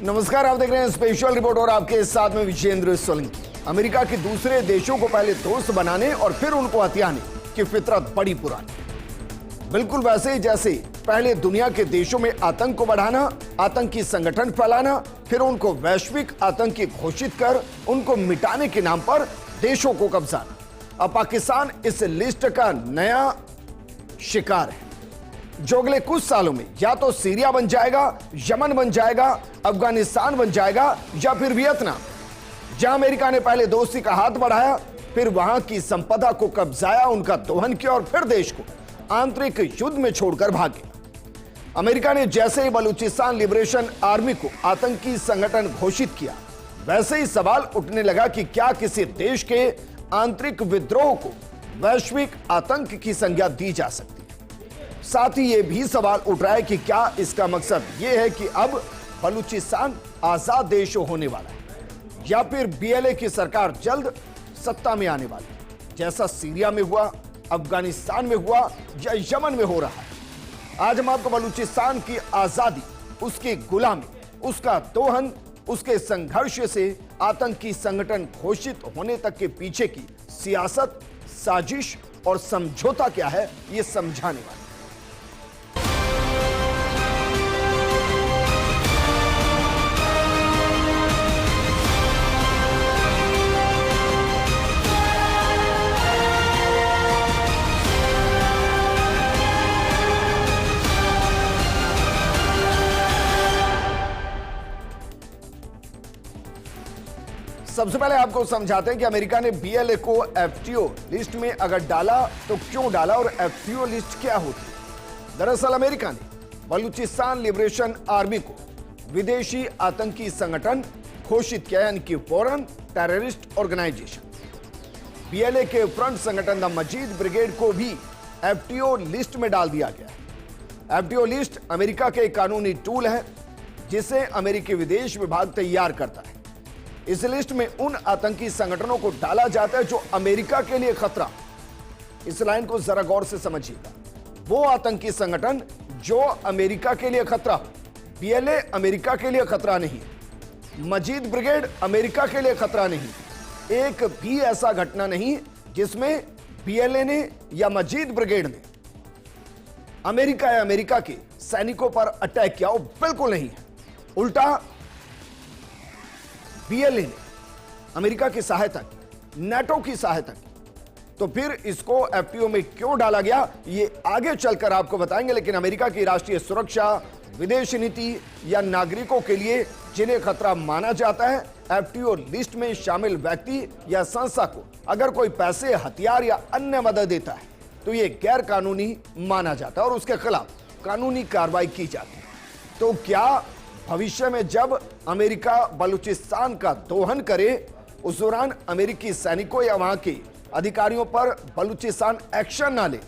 नमस्कार, आप देख रहे हैं स्पेशल रिपोर्ट और आपके साथ में विजेंद्र सोलंकी। अमेरिका के दूसरे देशों को पहले दोस्त बनाने और फिर उनको हथियाने की फितरत बड़ी पुरानी। बिल्कुल वैसे ही जैसे पहले दुनिया के देशों में आतंक को बढ़ाना, आतंकी संगठन फैलाना, फिर उनको वैश्विक आतंकी घोषित कर उनको मिटाने के नाम पर देशों को कब्जाना। अब पाकिस्तान इस लिस्ट का नया शिकार है जो अगले कुछ सालों में या तो सीरिया बन जाएगा, यमन बन जाएगा, अफगानिस्तान बन जाएगा या फिर वियतनाम। जहां अमेरिका ने पहले दोस्ती का हाथ बढ़ाया, फिर वहां की संपदा को कब्जाया, उनका दोहन किया और फिर देश को आंतरिक युद्ध में छोड़कर भागे। अमेरिका ने जैसे ही बलूचिस्तान लिबरेशन आर्मी को आतंकी संगठन घोषित किया, वैसे ही सवाल उठने लगा कि क्या किसी देश के आंतरिक विद्रोह को वैश्विक आतंक की संज्ञा दी जा सकती है। साथ ही यह भी सवाल उठ रहा है कि क्या इसका मकसद यह है कि अब बलूचिस्तान आजाद देश होने वाला है या फिर बीएलए की सरकार जल्द सत्ता में आने वाली है, जैसा सीरिया में हुआ, अफगानिस्तान में हुआ या यमन में हो रहा है। आज हम आपको बलूचिस्तान की आजादी, उसकी गुलामी, उसका दोहन, उसके संघर्ष से आतंकी संगठन घोषित होने तक के पीछे की सियासत, साजिश और समझौता क्या है, यह समझाने वाले। सबसे पहले आपको समझाते हैं कि अमेरिका ने बीएलए को एफटीओ लिस्ट में अगर डाला तो क्यों डाला और एफटीओ लिस्ट क्या होती है। दरअसल अमेरिका ने बलूचिस्तान लिबरेशन आर्मी को विदेशी आतंकी संगठन घोषित किया, यानी कि फॉरेन टेररिस्ट ऑर्गेनाइजेशन। बीएलए के फ्रंट संगठन द मजीद ब्रिगेड को भी एफटीओ लिस्ट में डाल दिया गया। एफटीओ लिस्ट अमेरिका के कानूनी टूल है जिसे अमेरिकी विदेश विभाग तैयार करता है। इस लिस्ट में उन आतंकी संगठनों को डाला जाता है जो अमेरिका के लिए खतरा। इस लाइन को जरा गौर से समझिएगा। वो आतंकी संगठन जो अमेरिका के लिए खतरा। बीएलए अमेरिका के लिए खतरा नहीं, मजीद ब्रिगेड अमेरिका के लिए खतरा नहीं। एक भी ऐसा घटना नहीं जिसमें बीएलए ने या मजीद ब्रिगेड ने अमेरिका या अमेरिका के सैनिकों पर अटैक किया, वो बिल्कुल नहीं है। उल्टा बीएलए ने अमेरिका की सहायता की, नाटो की सहायता की। तो फिर इसको एफटीओ में क्यों डाला गया, ये आगे चलकर आपको बताएंगे। लेकिन अमेरिका की राष्ट्रीय सुरक्षा, विदेश नीति या नागरिकों के लिए जिन्हें खतरा माना जाता है, एफटीओ लिस्ट में शामिल व्यक्ति या संस्था को अगर कोई पैसे, हथियार या अन्य मदद देता है तो यह गैर कानूनी माना जाता है और उसके खिलाफ कानूनी कार्रवाई की जाती है। तो क्या भविष्य में जब अमेरिका बलूचिस्तान का दोहन करे, उस दौरान अमेरिकी सैनिकों या वहां के अधिकारियों पर बलूचिस्तान एक्शन ना ले,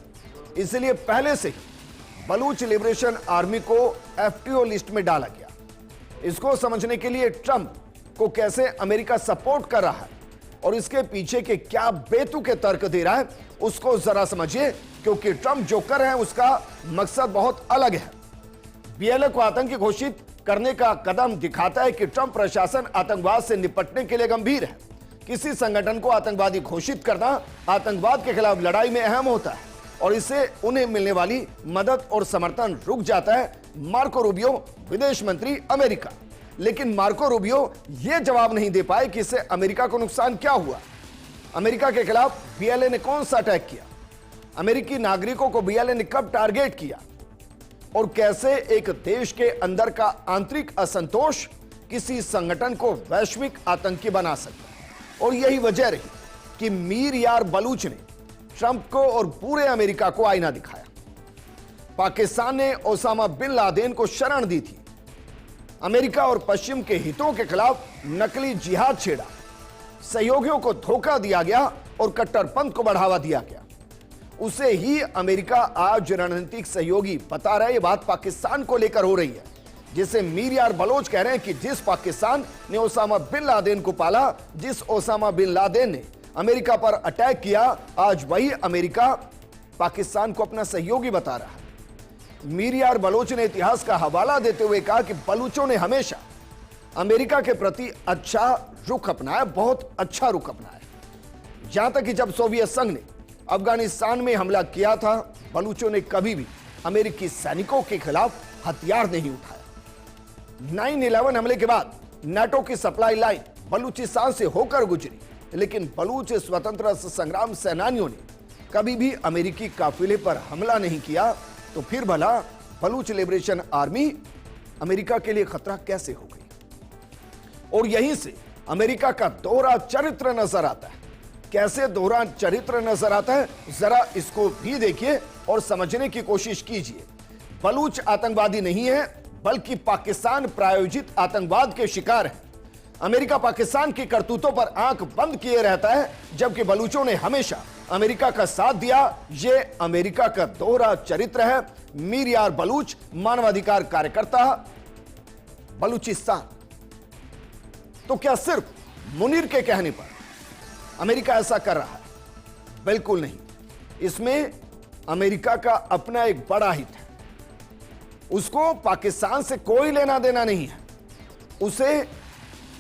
इसलिए पहले से ही बलूच लिबरेशन आर्मी को एफटीओ लिस्ट में डाला गया। इसको समझने के लिए ट्रंप को कैसे अमेरिका सपोर्ट कर रहा है और इसके पीछे के क्या बेतुके तर्क दे रहा है, उसको जरा समझिए, क्योंकि ट्रंप जो कर रहे हैं उसका मकसद बहुत अलग है। बीएलए को आतंकी घोषित करने का कदम दिखाता है कि ट्रंप प्रशासन आतंकवाद से निपटने के लिए गंभीर है। किसी संगठन को आतंकवादी घोषित करना आतंकवाद के खिलाफ लड़ाई में अहम होता है और इससे उन्हें मिलने वाली मदद और समर्थन रुक जाता है। मार्को रूबियो, विदेश मंत्री अमेरिका, लेकिन मार्को रूबियो यह जवाब नहीं दे पाए कि इससे अमेरिका को नुकसान क्या हुआ। अमेरिका के खिलाफ बीएलए ने कौन सा अटैक किया, अमेरिकी नागरिकों को बीएलए ने कब टारगेट किया और कैसे एक देश के अंदर का आंतरिक असंतोष किसी संगठन को वैश्विक आतंकी बना सकता है। और यही वजह रही कि मीर यार बलूच ने ट्रंप को और पूरे अमेरिका को आईना दिखाया। पाकिस्तान ने ओसामा बिन लादेन को शरण दी थी। अमेरिका और पश्चिम के हितों के खिलाफ नकली जिहाद छेड़ा, सहयोगियों को धोखा दिया गया और कट्टरपंथ को बढ़ावा दिया गया। उसे ही अमेरिका आज रणनीतिक सहयोगी बता रहा है। यह बात पाकिस्तान को लेकर हो रही है, जिसे मीर यार बलोच कह रहे हैं कि जिस पाकिस्तान ने ओसामा बिन लादेन को पाला, जिस ओसामा बिन लादेन ने अमेरिका पर अटैक किया, आज वही अमेरिका पाकिस्तान को अपना सहयोगी बता रहा है। मीर यार बलोच ने इतिहास का हवाला देते हुए कहा कि बलूचों ने हमेशा अमेरिका के प्रति अच्छा रुख अपनाया, बहुत अच्छा रुख अपनाया। जहां तक कि जब सोवियत संघ ने अफगानिस्तान में हमला किया था, बलूचों ने कभी भी अमेरिकी सैनिकों के खिलाफ हथियार नहीं उठाया। 9/11 हमले के बाद नाटो की सप्लाई लाइन बलूचिस्तान से होकर गुजरी, लेकिन बलूच स्वतंत्रता संग्राम सेनानियों ने कभी भी अमेरिकी काफिले पर हमला नहीं किया। तो फिर भला बलूच लिबरेशन आर्मी अमेरिका के लिए खतरा कैसे हो गई? और यहीं से अमेरिका का दोहरा चरित्र नजर आता है। कैसे दोहरा चरित्र नजर आता है, जरा इसको भी देखिए और समझने की कोशिश कीजिए। बलूच आतंकवादी नहीं है, बल्कि पाकिस्तान प्रायोजित आतंकवाद के शिकार है। अमेरिका पाकिस्तान की करतूतों पर आंख बंद किए रहता है, जबकि बलूचों ने हमेशा अमेरिका का साथ दिया। यह अमेरिका का दोहरा चरित्र है। मीर यार बलूच, मानवाधिकार कार्यकर्ता, बलूचिस्तान। तो क्या सिर्फ मुनीर के कहने पर अमेरिका ऐसा कर रहा है? बिल्कुल नहीं। इसमें अमेरिका का अपना एक बड़ा हित है। उसको पाकिस्तान से कोई लेना देना नहीं है, उसे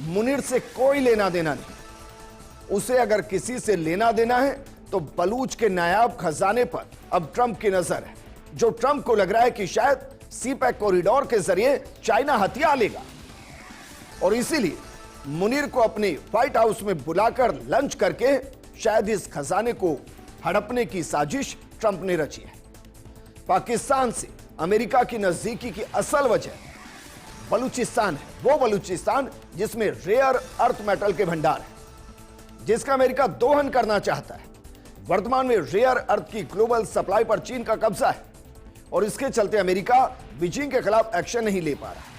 मुनीर से कोई लेना देना नहीं। उसे अगर किसी से लेना देना है तो बलूच के नायाब खजाने पर अब ट्रंप की नजर है, जो ट्रंप को लग रहा है कि शायद सीपैक कॉरिडोर के जरिए चाइना हथियार लेगा। और इसीलिए मुनीर को अपने व्हाइट हाउस में बुलाकर लंच करके शायद इस खजाने को हड़पने की साजिश ट्रंप ने रची है। पाकिस्तान से अमेरिका की नजदीकी की असल वजह बलूचिस्तान है। वो बलूचिस्तान जिसमें रेयर अर्थ मेटल के भंडार है, जिसका अमेरिका दोहन करना चाहता है। वर्तमान में रेयर अर्थ की ग्लोबल सप्लाई पर चीन का कब्जा है और इसके चलते अमेरिका बीजिंग के खिलाफ एक्शन नहीं ले पा रहा।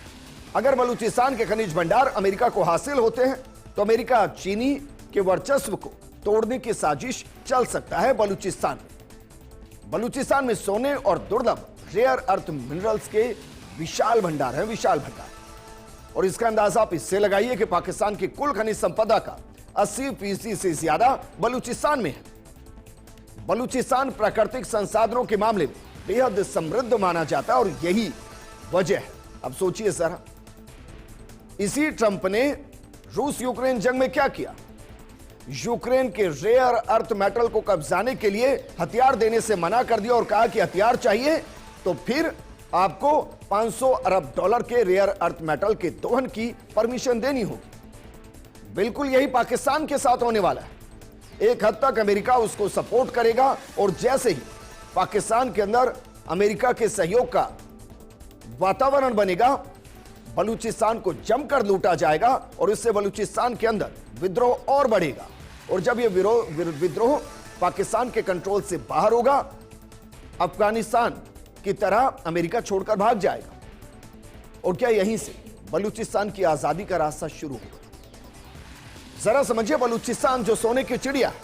अगर बलूचिस्तान के खनिज भंडार अमेरिका को हासिल होते हैं तो अमेरिका चीनी के वर्चस्व को तोड़ने की साजिश चल सकता है। बलूचिस्तान में सोने और दुर्लभ रेयर अर्थ मिनरल्स के विशाल भंडार है, विशाल भंडार। और इसका अंदाजा आप इससे लगाइए कि पाकिस्तान की कुल खनिज संपदा का 80% से ज्यादा बलूचिस्तान में है। बलूचिस्तान प्राकृतिक संसाधनों के मामले में बेहद समृद्ध माना जाता है और यही वजह है। अब सोचिए जरा, इसी ट्रंप ने रूस यूक्रेन जंग में क्या किया? यूक्रेन के रेयर अर्थ मेटल को कब्जाने के लिए हथियार देने से मना कर दिया और कहा कि हथियार चाहिए तो फिर आपको $500 अरब के रेयर अर्थ मेटल के दोहन की परमिशन देनी होगी। बिल्कुल यही पाकिस्तान के साथ होने वाला है। एक हद तक अमेरिका उसको सपोर्ट करेगा और जैसे ही पाकिस्तान के अंदर अमेरिका के सहयोग का वातावरण बनेगा, बलूचिस्तान को जमकर लूटा जाएगा और इससे बलूचिस्तान के अंदर विद्रोह और बढ़ेगा। और जब यह विद्रोह पाकिस्तान के कंट्रोल से बाहर होगा, अफगानिस्तान की तरह अमेरिका छोड़कर भाग जाएगा। और क्या यहीं से बलूचिस्तान की आजादी का रास्ता शुरू होगा? जरा समझिए, बलूचिस्तान जो सोने की चिड़िया है,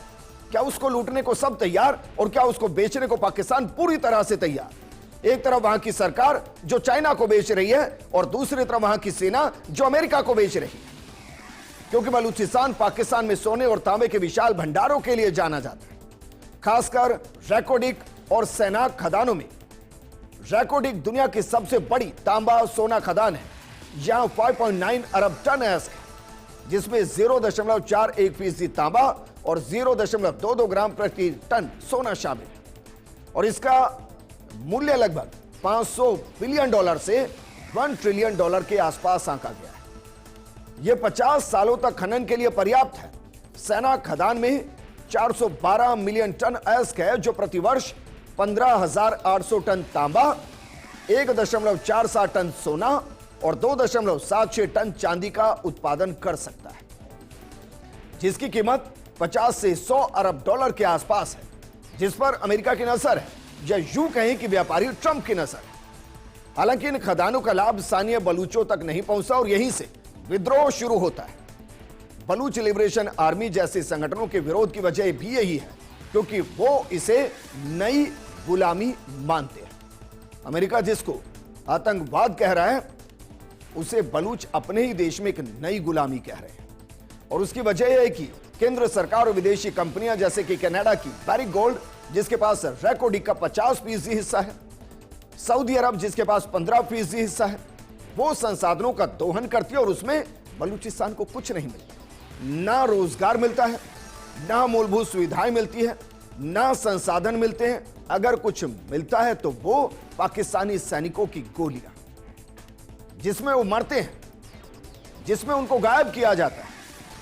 क्या उसको लूटने को सब तैयार और क्या उसको बेचने को पाकिस्तान पूरी तरह से तैयार। एक तरफ वहां की सरकार जो चाइना को बेच रही है और दूसरी तरफ वहां की सेना जो अमेरिका को बेच रही है, क्योंकि बलूचिस्तान पाकिस्तान में सोने और तांबे के विशाल भंडारों के लिए जाना जाता है। खासकर रैकोडिक और सैनाक खदानों में। रैकोडिक दुनिया की सबसे बड़ी तांबा सोना खदान है। यहां 5.9 अरब टन अयस्क है, जिसमें 0.41% तांबा और 0.22 ग्राम प्रति टन सोना शामिल है। और इसका मूल्य लगभग $500 बिलियन से $1 ट्रिलियन के आसपास आंका गया है। यह 50 सालों तक खनन के लिए पर्याप्त है। सेना खदान में 412 मिलियन टन अयस्क है, जो प्रतिवर्ष 15,800 टन तांबा, 1.47 टन सोना और 2.76 टन चांदी का उत्पादन कर सकता है, जिसकी कीमत 50 से 100 अरब डॉलर के आसपास है, जिस पर अमेरिका की नजर है, या यूं कहें कि व्यापारी ट्रंप की नजर है। हालांकि इन खदानों का लाभ स्थानीय बलूचों तक नहीं पहुंचा और यहीं से विद्रोह शुरू होता है। बलूच लिबरेशन आर्मी जैसे संगठनों के विरोध की वजह भी यही है, क्योंकि वो इसे नई गुलामी मानते हैं। अमेरिका जिसको आतंकवाद कह रहा है, उसे बलूच अपने ही देश में एक नई गुलामी कह रहे हैं। और उसकी वजह यह है कि केंद्र सरकार और विदेशी कंपनियां जैसे कि कनाडा की बैरिक गोल्ड, जिसके पास रैकोडिक का 50% हिस्सा है, सऊदी अरब जिसके पास 15% हिस्सा है, वो संसाधनों का दोहन करती है और उसमें बलूचिस्तान को कुछ नहीं मिलता, ना रोजगार मिलता है, ना मूलभूत सुविधाएं मिलती है, ना संसाधन मिलते हैं। अगर कुछ मिलता है तो वो पाकिस्तानी सैनिकों की गोलियां, जिसमें वो मरते हैं, जिसमें उनको गायब किया जाता है।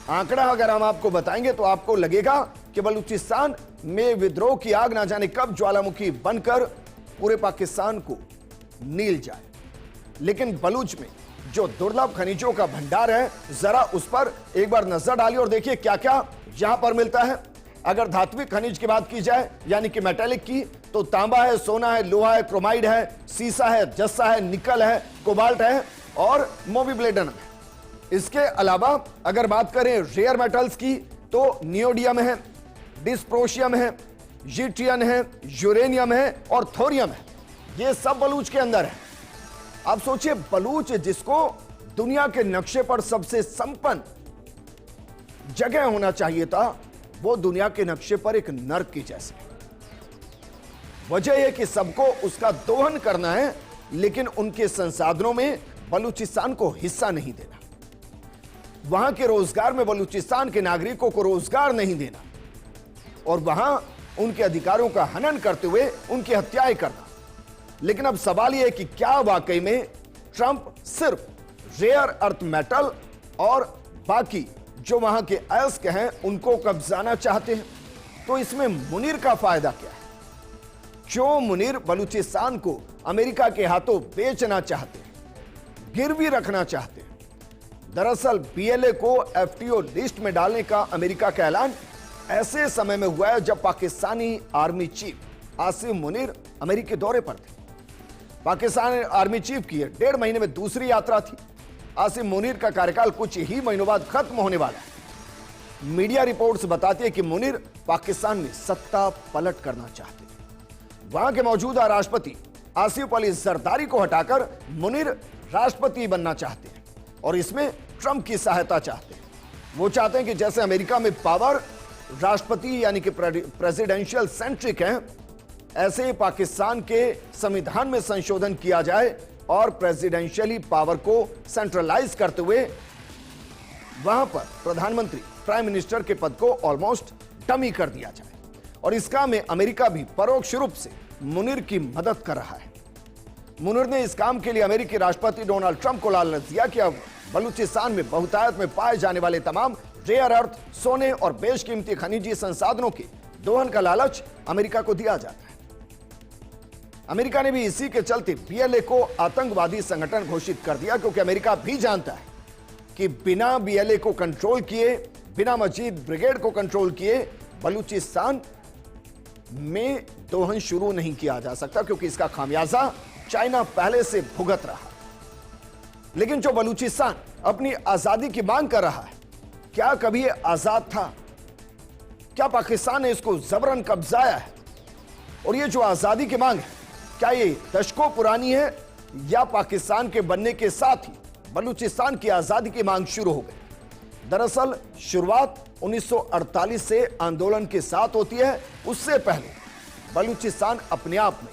आंकड़ा अगर हम आपको बताएंगे तो आपको लगेगा कि बलूचिस्तान में विद्रोह की आग ना जाने कब ज्वालामुखी बनकर पूरे पाकिस्तान को नील जाए। लेकिन बलूच में जो दुर्लभ खनिजों का भंडार है, जरा उस पर एक बार नजर डालिए और देखिए क्या क्या यहां पर मिलता है। अगर धात्विक खनिज की बात की जाए, यानी कि मेटेलिक की, तो तांबा है, सोना है, लोहा है, क्रोमाइड है, सीसा है, जस्सा है, निकल है, कोबाल्ट है और मोबिब्लेडन है। इसके अलावा अगर बात करें रेयर मेटल्स की, तो नियोडियम है, डिस्प्रोशियम है, यूट्रियन है, यूरेनियम है और थोरियम है। ये सब बलूच के अंदर है। आप सोचिए, बलूच जिसको दुनिया के नक्शे पर सबसे संपन्न जगह होना चाहिए था, वो दुनिया के नक्शे पर एक नर्क की जैसे। वजह यह कि सबको उसका दोहन करना है, लेकिन उनके संसाधनों में बलूचिस्तान को हिस्सा नहीं देना, वहां के रोजगार में बलूचिस्तान के नागरिकों को रोजगार नहीं देना और वहां उनके अधिकारों का हनन करते हुए उनकी हत्याएं करना। लेकिन अब सवाल यह है कि क्या वाकई में ट्रंप सिर्फ रेयर अर्थ मेटल और बाकी जो वहां के अयस्क हैं उनको कब्जाना चाहते हैं? तो इसमें मुनीर का फायदा क्या है? क्यों मुनीर बलूचिस्तान को अमेरिका के हाथों बेचना चाहते हैं, गिरवी रखना चाहते हैं? दरअसल बीएलए को एफटीओ लिस्ट में डालने का अमेरिका का ऐलान ऐसे समय में हुआ है जब पाकिस्तानी आर्मी चीफ आसिम मुनीर अमेरिकी दौरे पर थे। पाकिस्तान आर्मी चीफ की 1.5 महीने में दूसरी यात्रा थी। आसिम मुनीर का कार्यकाल कुछ ही महीनों बाद खत्म होने वाला है। मीडिया रिपोर्ट्स बताती है कि मुनीर पाकिस्तान में सत्ता पलट करना चाहते हैं। वहां के मौजूदा राष्ट्रपति आसिफ अली जरदारी को हटाकर मुनीर राष्ट्रपति बनना चाहते हैं और इसमें ट्रंप की सहायता चाहते हैं। वो चाहते हैं कि जैसे अमेरिका में पावर राष्ट्रपति यानी कि प्रेसिडेंशियल सेंट्रिक है, ऐसे ही पाकिस्तान के संविधान में संशोधन किया जाए और प्रेसिडेंशियली पावर को सेंट्रलाइज करते हुए वहां पर प्रधानमंत्री प्राइम मिनिस्टर के पद को ऑलमोस्ट डमी कर दिया जाए। और इस काम में अमेरिका भी परोक्ष रूप से मुनीर की मदद कर रहा है। मुनीर ने इस काम के लिए अमेरिकी राष्ट्रपति डोनाल्ड ट्रंप को लालच दिया कि अब बलूचिस्तान में बहुतायत में पाए जाने वाले तमाम रेयर अर्थ, सोने और बेशकीमती खनिजी संसाधनों के दोहन का लालच अमेरिका को दिया जाता है। अमेरिका ने भी इसी के चलते बीएलए को आतंकवादी संगठन घोषित कर दिया, क्योंकि अमेरिका भी जानता है कि बिना बीएलए को कंट्रोल किए, बिना मजीद ब्रिगेड को कंट्रोल किए बलूचिस्तान में दोहन शुरू नहीं किया जा सकता, क्योंकि इसका खामियाजा चाइना पहले से भुगत रहा। लेकिन जो बलूचिस्तान अपनी आजादी की मांग कर रहा है, क्या कभी यह आजाद था? क्या पाकिस्तान ने इसको जबरन कब्जाया है? और ये जो आजादी की मांग है, क्या ये दशकों पुरानी है या पाकिस्तान के बनने के साथ ही बलूचिस्तान की आजादी की मांग शुरू हो गई? दरअसल शुरुआत 1948 से आंदोलन के साथ होती है। उससे पहले बलूचिस्तान अपने आप में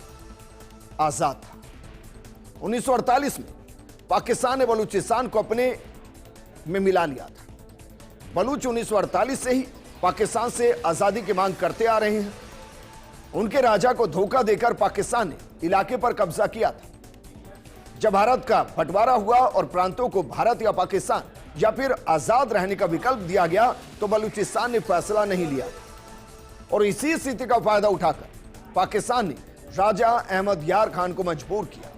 आजाद था। 1948 में पाकिस्तान ने बलूचिस्तान को अपने में मिला लिया था। बलूच 1948 से ही पाकिस्तान से आजादी की मांग करते आ रहे हैं। उनके राजा को धोखा देकर पाकिस्तान ने इलाके पर कब्जा किया था। जब भारत का बंटवारा हुआ और प्रांतों को भारत या पाकिस्तान या फिर आजाद रहने का विकल्प दिया गया, तो बलूचिस्तान ने फैसला नहीं लिया और इसी स्थिति का फायदा उठाकर पाकिस्तान ने राजा अहमद यार खान को मजबूर किया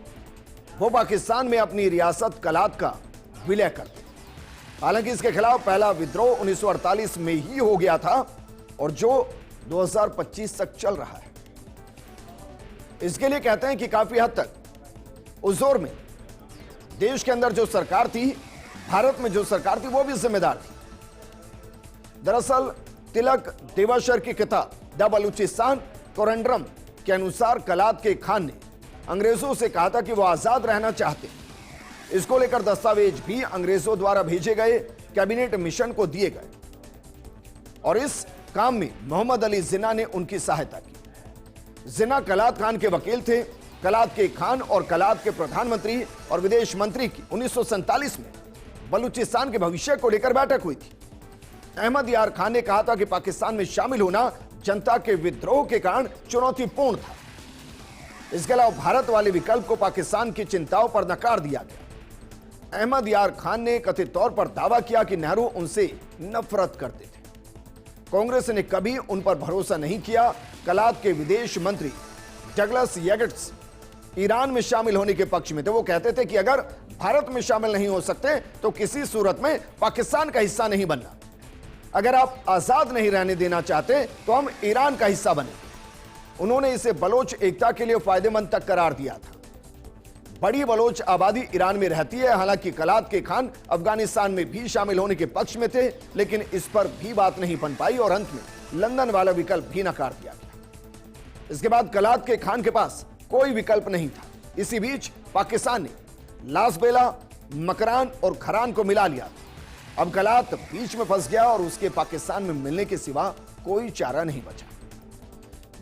वो पाकिस्तान में अपनी रियासत कलात का विलय कर दे। हालांकि इसके खिलाफ पहला विद्रोह 1948 में ही हो गया था और जो 2025 तक चल रहा है। इसके लिए कहते हैं कि काफी हद तक उस दौर में देश के अंदर जो सरकार थी, भारत में जो सरकार थी, वो भी जिम्मेदार थी। दरअसल तिलक देवाशर की किताब द बलूचिस्तान कोरेंड्रम के अनुसार कलात के खान ने अंग्रेजों से कहा था कि वो आजाद रहना चाहते। इसको लेकर दस्तावेज भी अंग्रेजों द्वारा भेजे गए कैबिनेट मिशन को दिए गए और इस काम में मोहम्मद अली जिन्ना ने उनकी सहायता की। जिन्ना कलात खान के वकील थे। कलात के खान और कलात के प्रधानमंत्री और विदेश मंत्री की 1947 में बलूचिस्तान के भविष्य को लेकर बैठक हुई थी। अहमद यार खान ने कहा था कि पाकिस्तान में शामिल होना जनता के विद्रोह के कारण चुनौतीपूर्ण था। इसके अलावा भारत वाले विकल्प को पाकिस्तान की चिंताओं पर नकार दिया गया। अहमद यार खान ने कथित तौर पर दावा किया कि नेहरू उनसे नफरत करते थे। कांग्रेस ने कभी उन पर भरोसा नहीं किया। कलात के विदेश मंत्री डगलस येगेट्स ईरान में शामिल होने के पक्ष में थे। वो कहते थे कि अगर भारत में शामिल नहीं हो सकते तो किसी सूरत में पाकिस्तान का हिस्सा नहीं बनना। अगर आप आजाद नहीं रहने देना चाहते तो हम ईरान का हिस्सा बने। उन्होंने इसे बलोच एकता के लिए फायदेमंद तक करार दिया था। बड़ी बलोच आबादी ईरान में रहती है। हालांकि कलात के खान अफगानिस्तान में भी शामिल होने के पक्ष में थे, लेकिन इस पर भी बात नहीं बन पाई और अंत में लंदन वाला विकल्प भी नकार दिया गया। इसके बाद कलात के खान के पास कोई विकल्प नहीं था। इसी बीच पाकिस्तान ने लासबेला, मकरान और खरान को मिला लिया। अब कलात बीच में फंस गया और उसके पाकिस्तान में मिलने के सिवा कोई चारा नहीं बचा।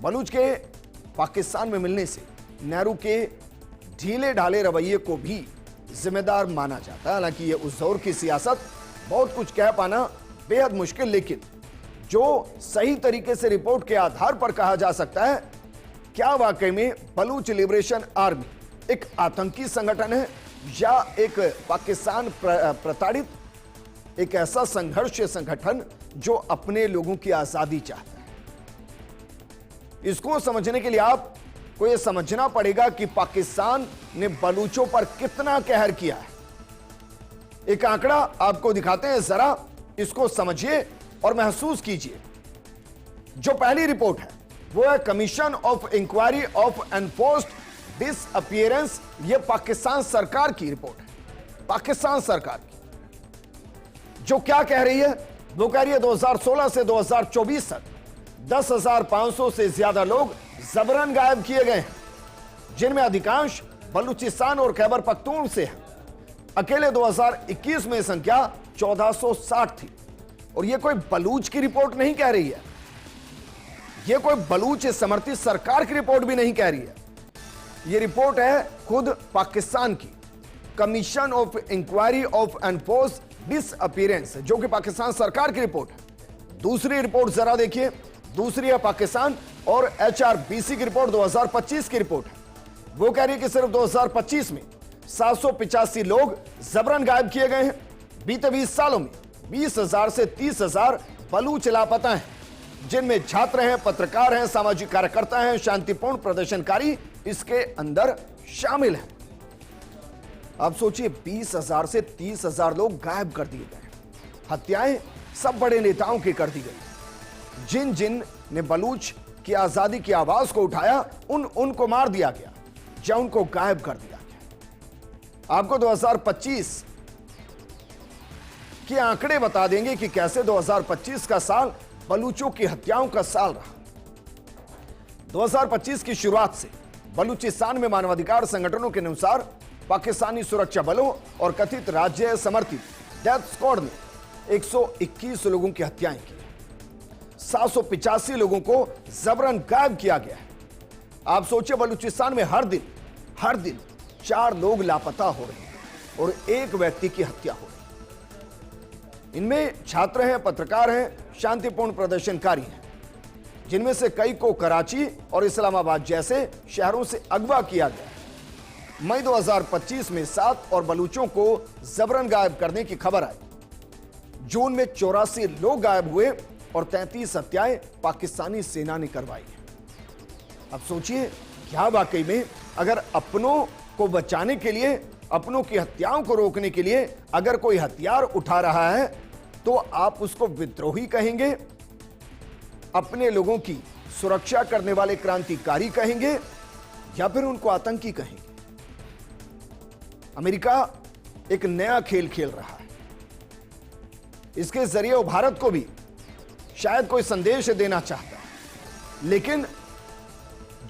बलूच के पाकिस्तान में मिलने से नेहरू के ढीले ढाले रवैये को भी जिम्मेदार माना जाता है। हालांकि यह उस दौर की सियासत, बहुत कुछ कह पाना बेहद मुश्किल, लेकिन जो सही तरीके से रिपोर्ट के आधार पर कहा जा सकता है, क्या वाकई में बलूच लिबरेशन आर्मी एक आतंकी संगठन है या एक पाकिस्तान प्रताड़ित एक ऐसा संघर्ष संगठन जो अपने लोगों की आजादी चाहता है। इसको समझने के लिए आपको यह समझना पड़ेगा कि पाकिस्तान ने बलूचों पर कितना कहर किया है। एक आंकड़ा आपको दिखाते हैं, जरा इसको समझिए और महसूस कीजिए। जो पहली रिपोर्ट है वो है commission of inquiry of enforced disappearance. यह पाकिस्तान सरकार की रिपोर्ट है, पाकिस्तान सरकार की, जो क्या कह रही है? वो कह रही है 2016 से 2024 तक 10,500 से ज्यादा लोग जबरन गायब किए गए हैं, जिनमें अधिकांश बलूचिस्तान और खैबर पख्तून से है। अकेले 2021 में संख्या 1460 थी। और यह कोई बलूच की रिपोर्ट नहीं कह रही है, यह कोई बलूच समर्थित सरकार की रिपोर्ट भी नहीं कह रही है। यह रिपोर्ट है खुद पाकिस्तान की commission of inquiry of enforced disappearance, जो कि पाकिस्तान सरकार की रिपोर्ट है। दूसरी रिपोर्ट जरा देखिए, दूसरी है पाकिस्तान और HRBC की रिपोर्ट 2025 की रिपोर्ट है। वो कह रही है कि सिर्फ 2025 में 785 लोग जबरन गायब किए गए हैं। बीते 20 सालों में 20,000 से 30,000 बलूच लापता हैं, जिनमें छात्र हैं, पत्रकार हैं, सामाजिक कार्यकर्ता हैं, शांतिपूर्ण प्रदर्शनकारी इसके अंदर शामिल हैं। अब सोचिए, 20,000 से 30,000 लोग गायब कर दिए गए। हत्याएं सब बड़े नेताओं की कर दी गई। जिन जिन ने बलूच की आजादी की आवाज को उठाया, उनको मार दिया गया या उनको गायब कर दिया गया। आपको 2025 के आंकड़े बता देंगे कि कैसे 2025 का साल बलूचों की हत्याओं का साल रहा। 2025 की शुरुआत से बलूचिस्तान में मानवाधिकार संगठनों के अनुसार पाकिस्तानी सुरक्षा बलों और कथित राज्य समर्थित डेथ स्क्वाड ने 121 लोगों की हत्याएं की। 785 लोगों को जबरन गायब किया गया है। आप सोचिए, बलूचिस्तान में हर दिन 4 लोग लापता हो रहे हैं और एक व्यक्ति की हत्या हो रही है। इनमें छात्र हैं, पत्रकार हैं, शांतिपूर्ण प्रदर्शनकारी हैं, जिनमें से कई को कराची और इस्लामाबाद जैसे शहरों से अगवा किया गया। मई 2025 में 7 और बलूचों को जबरन गायब करने की खबर आई। जून में 84 लोग गायब हुए और 33 हत्याएं पाकिस्तानी सेना ने करवाई है। अब सोचिए, क्या वाकई में अगर अपनों को बचाने के लिए, अपनों की हत्याओं को रोकने के लिए अगर कोई हथियार उठा रहा है तो आप उसको विद्रोही कहेंगे, अपने लोगों की सुरक्षा करने वाले क्रांतिकारी कहेंगे, या फिर उनको आतंकी कहेंगे? अमेरिका एक नया खेल खेल रहा है। इसके जरिए वो भारत को भी शायद कोई संदेश देना चाहता है, लेकिन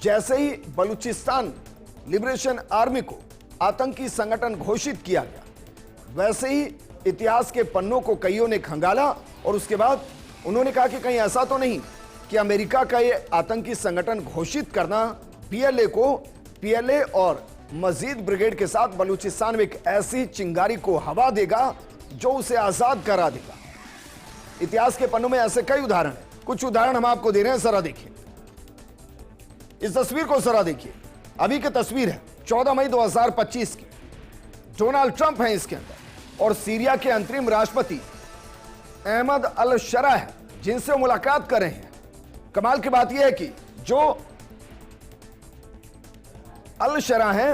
जैसे ही बलूचिस्तान लिबरेशन आर्मी को आतंकी संगठन घोषित किया गया, वैसे ही इतिहास के पन्नों को कईयों ने खंगाला और उसके बाद उन्होंने कहा कि कहीं ऐसा तो नहीं कि अमेरिका का ये आतंकी संगठन घोषित करना PLA को, PLA और मजीद ब्रिगेड के साथ बलूचिस्तान में एक ऐसी चिंगारी को हवा देगा जो उसे आजाद करा देगा। इतिहास के पन्नों में ऐसे कई उदाहरण हैं, कुछ उदाहरण हम आपको दे रहे हैं, जरा देखिए इस तस्वीर को, जरा देखिए। अभी की तस्वीर है 14 मई 2025 की। डोनाल्ड ट्रंप है इसके अंदर और सीरिया के अंतरिम राष्ट्रपति अहमद अल शरा है जिनसे मुलाकात कर रहे हैं। कमाल की बात यह है कि जो अल शरा है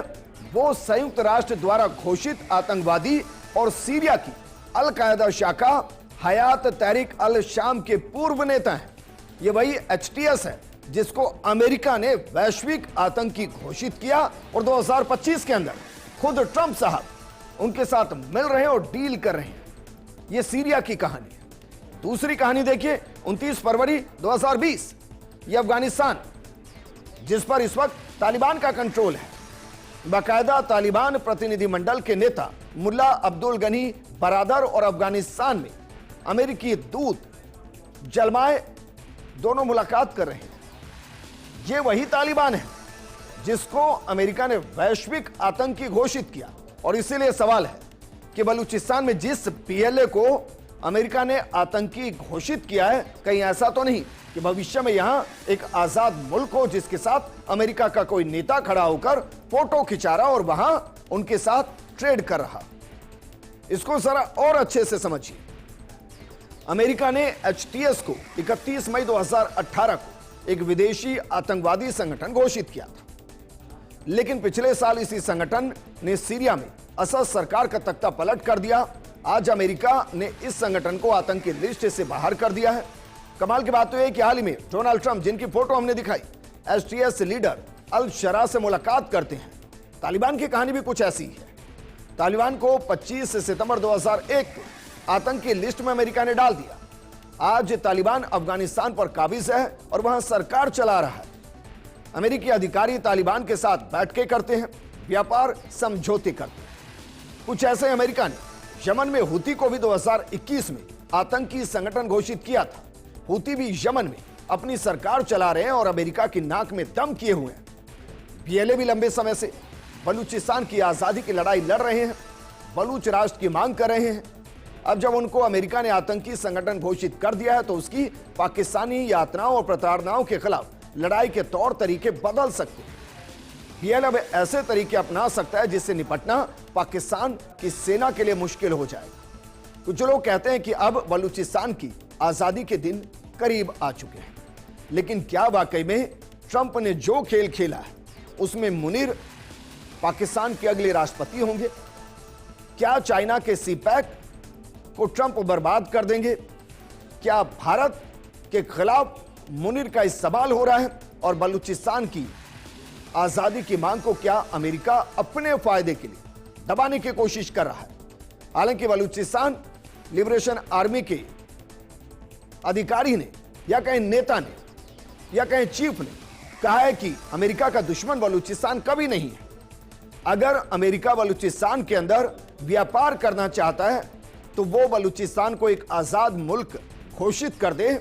वो संयुक्त राष्ट्र द्वारा घोषित आतंकवादी और सीरिया की अल कायदा शाखा हयात तहरीक अल शाम के पूर्व नेता हैं। ये वही HTS है जिसको अमेरिका ने वैश्विक आतंकी घोषित किया और 2025 के अंदर खुद ट्रंप साहब उनके साथ मिल रहे हैं और डील कर रहे हैं। ये सीरिया की कहानी है। दूसरी कहानी देखिए 29 फरवरी 2020, ये अफगानिस्तान जिस पर इस वक्त तालिबान का कंट्रोल है। बाकायदा तालिबान प्रतिनिधिमंडल के नेता मुल्ला अब्दुल गनी बरादर और अफगानिस्तान में अमेरिकी दूत जलमाए दोनों मुलाकात कर रहे हैं। ये वही तालिबान है जिसको अमेरिका ने वैश्विक आतंकी घोषित किया और इसीलिए सवाल है कि बलूचिस्तान में जिस PLA को अमेरिका ने आतंकी घोषित किया है, कहीं ऐसा तो नहीं कि भविष्य में यहां एक आजाद मुल्क हो जिसके साथ अमेरिका का कोई नेता खड़ा होकर फोटो खिंचा रहा और वहां उनके साथ ट्रेड कर रहा। इसको जरा और अच्छे से समझिए। अमेरिका ने HTS को 31 मई 2018 को एक विदेशी आतंकवादी संगठन घोषित किया था, लेकिन पिछले साल इसी संगठन ने सीरिया में असद सरकार का तख्ता पलट कर दिया। आज अमेरिका ने इस संगठन को आतंकी लिस्ट से बाहर कर दिया है। कमाल की बात तो यह कि हाल ही में डोनाल्ड ट्रंप, जिनकी फोटो हमने दिखाई, HTS लीडर अल शरा से मुलाकात करते हैं। तालिबान की कहानी भी कुछ ऐसी है। तालिबान को 25 सितंबर 2001 को आतंकी लिस्ट में अमेरिका ने डाल दिया। आज तालिबान अफगानिस्तान पर काबिज है और वहां सरकार चला रहा है। अमेरिकी अधिकारी तालिबान के साथ बैठकें करते हैं, व्यापार समझौते करते हैं। कुछ ऐसे अमेरिका ने यमन में हूती को भी 2021 में आतंकी संगठन घोषित किया था। हूती भी यमन में अपनी सरकार चला रहे हैं और अमेरिका की नाक में दम किए हुए हैं। PLA भी लंबे समय से बलूचिस्तान की आजादी की लड़ाई लड़ रहे हैं, बलूच राष्ट्र की मांग कर रहे हैं। अब जब उनको अमेरिका ने आतंकी संगठन घोषित कर दिया है तो उसकी पाकिस्तानी यातनाओं और प्रताड़नाओं के खिलाफ लड़ाई के तौर तरीके बदल सकते हैं। PLA अब ऐसे तरीके अपना सकता है जिससे निपटना पाकिस्तान की सेना के लिए मुश्किल हो जाएगा। कुछ लोग कहते हैं कि अब बलूचिस्तान की आजादी के दिन करीब आ चुके हैं, लेकिन क्या वाकई में ट्रंप ने जो खेल खेला है उसमें मुनीर पाकिस्तान के अगले राष्ट्रपति होंगे? क्या चाइना के CPEC को ट्रंप बर्बाद कर देंगे? क्या भारत के खिलाफ मुनीर का इस सवाल हो रहा है और बलूचिस्तान की आजादी की मांग को क्या अमेरिका अपने फायदे के लिए दबाने की कोशिश कर रहा है? हालांकि बलूचिस्तान लिबरेशन आर्मी के अधिकारी ने या कहीं नेता ने या कहीं चीफ ने कहा है कि अमेरिका का दुश्मन बलूचिस्तान कभी नहीं है। अगर अमेरिका बलूचिस्तान के अंदर व्यापार करना चाहता है तो वो बलूचिस्तान को एक आजाद मुल्क घोषित कर दे,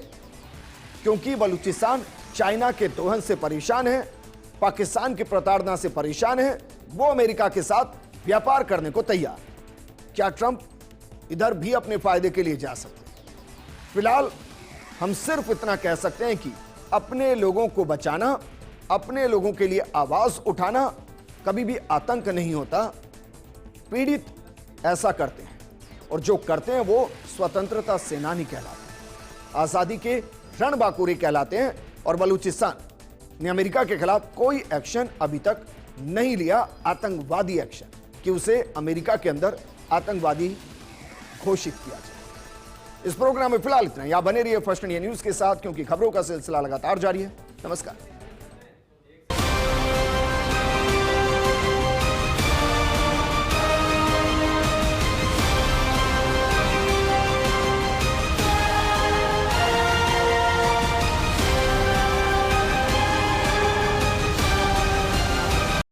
क्योंकि बलूचिस्तान चाइना के दोहन से परेशान है, पाकिस्तान की प्रताड़ना से परेशान है, वो अमेरिका के साथ व्यापार करने को तैयार। क्या ट्रंप इधर भी अपने फायदे के लिए जा सकते हैं? फिलहाल हम सिर्फ इतना कह सकते हैं कि अपने लोगों को बचाना, अपने लोगों के लिए आवाज उठाना कभी भी आतंक नहीं होता। पीड़ित ऐसा करते हैं और जो करते हैं वो स्वतंत्रता सेनानी कहलाते हैं, आजादी के रणबांकुरे कहलाते हैं। और बलूचिस्तान ने अमेरिका के खिलाफ कोई एक्शन अभी तक नहीं लिया, आतंकवादी एक्शन, कि उसे अमेरिका के अंदर आतंकवादी घोषित किया जाए। इस प्रोग्राम में फिलहाल इतना। यहां बने रहिए फर्स्ट इंडिया न्यूज के साथ, क्योंकि खबरों का सिलसिला लगातार जारी है। नमस्कार।